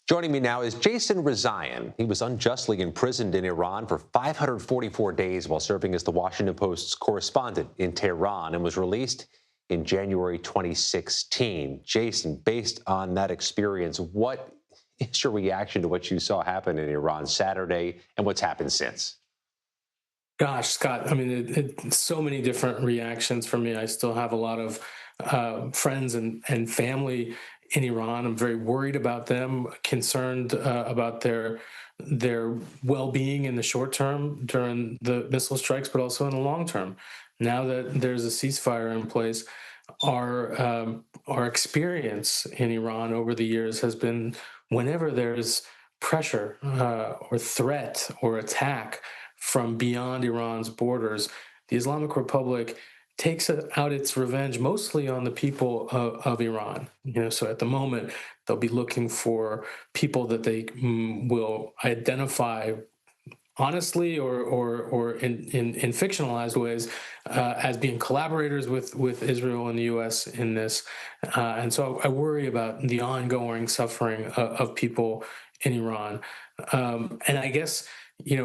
Joining me now is Jason Rezaian. He was unjustly imprisoned in Iran for 544 days while serving as the Washington Post's correspondent in Tehran and was released in January 2016. Jason, based on that experience, what is your reaction to what you saw happen in Iran Saturday and what's happened since? Gosh, Scott, I mean, so many different reactions for me. I still have a lot of friends and family in Iran. I'm very worried about them, concerned about their well-being in the short term during the missile strikes, but also in the long term. Now that there's a ceasefire in place, our experience in Iran over the years has been whenever there's pressure or threat or attack from beyond Iran's borders, the Islamic Republic takes out its revenge mostly on the people of Iran. So at the moment they'll be looking for people that they will identify honestly or in fictionalized ways as being collaborators with Israel and the U.S. in this. And so I worry about the ongoing suffering of people in Iran. And I guess,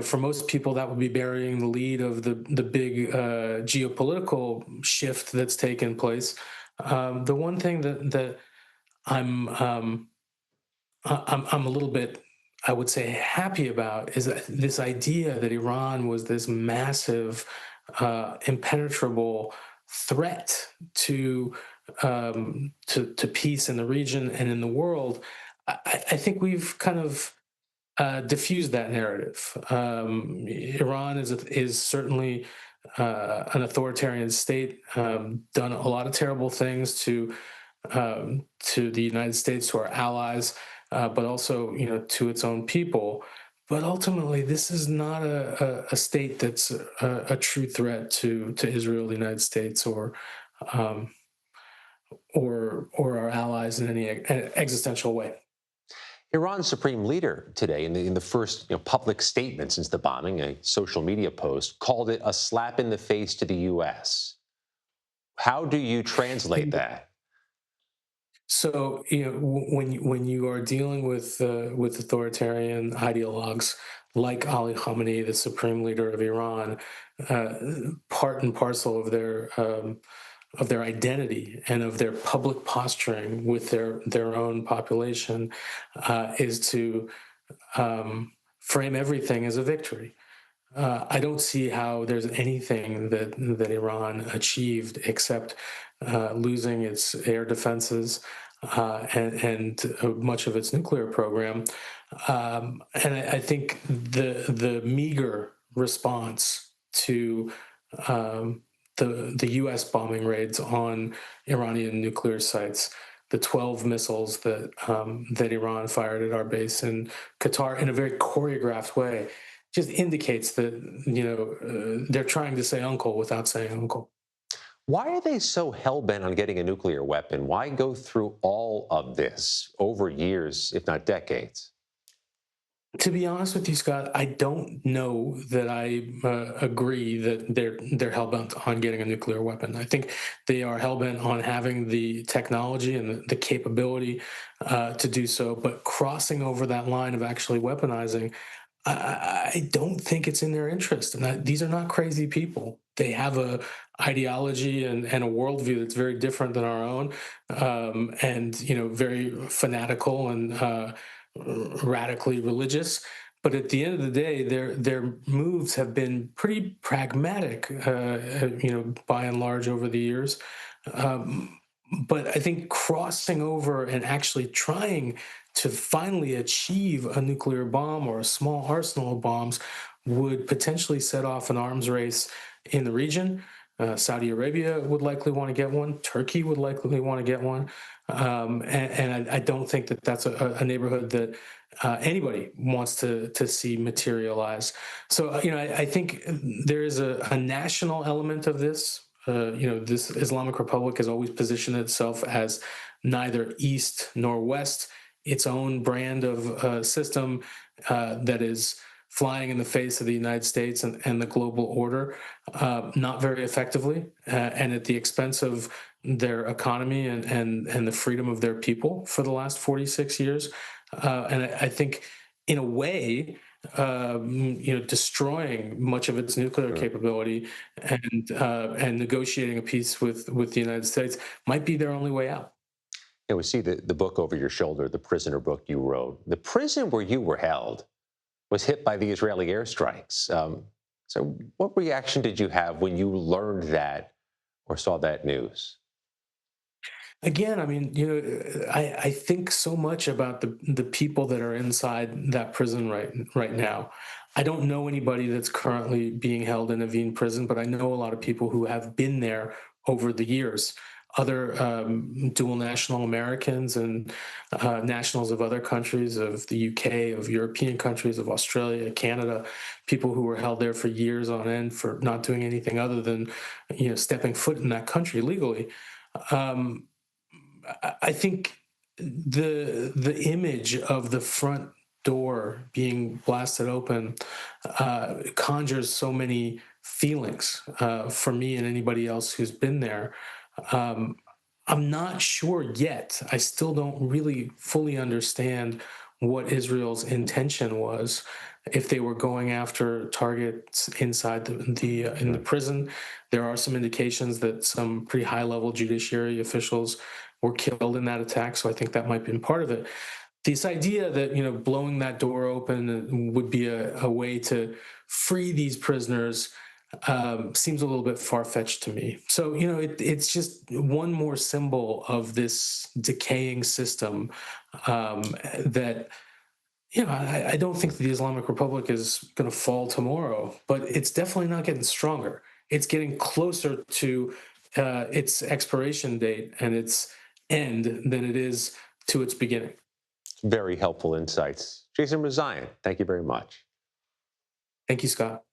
for most people, that would be burying the lead of the big geopolitical shift that's taken place. The one thing that I'm a little bit, I would say, happy about is that this idea that Iran was this massive, impenetrable threat to peace in the region and in the world. I think we've kind of diffused that narrative. Iran is certainly an authoritarian state, done a lot of terrible things to the United States, to our allies, but also, to its own people. But ultimately, this is not a state that's a true threat to Israel, the United States, um, or our allies in any existential way. Iran's supreme leader today, in the first public statement since the bombing, a social media post, called it a slap in the face to the U.S. How do you translate that? So, when you are dealing with authoritarian ideologues like Ali Khamenei, the supreme leader of Iran, uh, part and parcel of their identity and of their public posturing with their own population is to frame everything as a victory. I don't see how there's anything that Iran achieved except losing its air defenses and much of its nuclear program. And I think the meager response to the U.S. bombing raids on Iranian nuclear sites, the 12 missiles that Iran fired at our base in Qatar in a very choreographed way, just indicates that they're trying to say uncle without saying uncle. Why are they so hell-bent on getting a nuclear weapon? Why go through all of this over years, if not decades? To be honest with you, Scott, I don't know that I agree that they're hell-bent on getting a nuclear weapon. I think they are hell-bent on having the technology and the capability to do so, but crossing over that line of actually weaponizing, I don't think it's in their interest. And these are not crazy people. They have a ideology and a worldview that's very different than our own, and very fanatical and radically religious. But at the end of the day, their moves have been pretty pragmatic, by and large over the years. But I think crossing over and actually trying to finally achieve a nuclear bomb or a small arsenal of bombs would potentially set off an arms race in the region. Saudi Arabia would likely want to get one. Turkey would likely want to get one. And I don't think that that's a neighborhood that anybody wants to see materialize. So, I think there is a national element of this. This Islamic Republic has always positioned itself as neither East nor West, its own brand of system that is flying in the face of the United States and the global order, not very effectively, and at the expense of their economy and the freedom of their people for the last 46 years. And I think, in a way, destroying much of its nuclear Sure. capability and negotiating a peace with the United States might be their only way out. We see the book over your shoulder, the prisoner book you wrote. The prison where you were held was hit by the Israeli airstrikes. So, what reaction did you have when you learned that or saw that news? Again, I mean, I think so much about the people that are inside that prison right now. I don't know anybody that's currently being held in Evin prison, but I know a lot of people who have been there over the years. Other dual national Americans and nationals of other countries, of the UK, of European countries, of Australia, Canada, people who were held there for years on end for not doing anything other than, stepping foot in that country legally. Um, I think the image of the front door being blasted open conjures so many feelings for me and anybody else who's been there. Um, I'm not sure yet. I still don't really fully understand what Israel's intention was. If they were going after targets inside in the Mm. prison, there are some indications that some pretty high level judiciary officials were killed in that attack. So I think that might have been part of it. This idea that, blowing that door open would be a way to free these prisoners seems a little bit far fetched to me. So, it's just one more symbol of this decaying system that, I don't think the Islamic Republic is going to fall tomorrow, but it's definitely not getting stronger. It's getting closer to its expiration date and its end than it is to its beginning. Very helpful insights. Jason Rezaian, thank you very much. Thank you, Scott.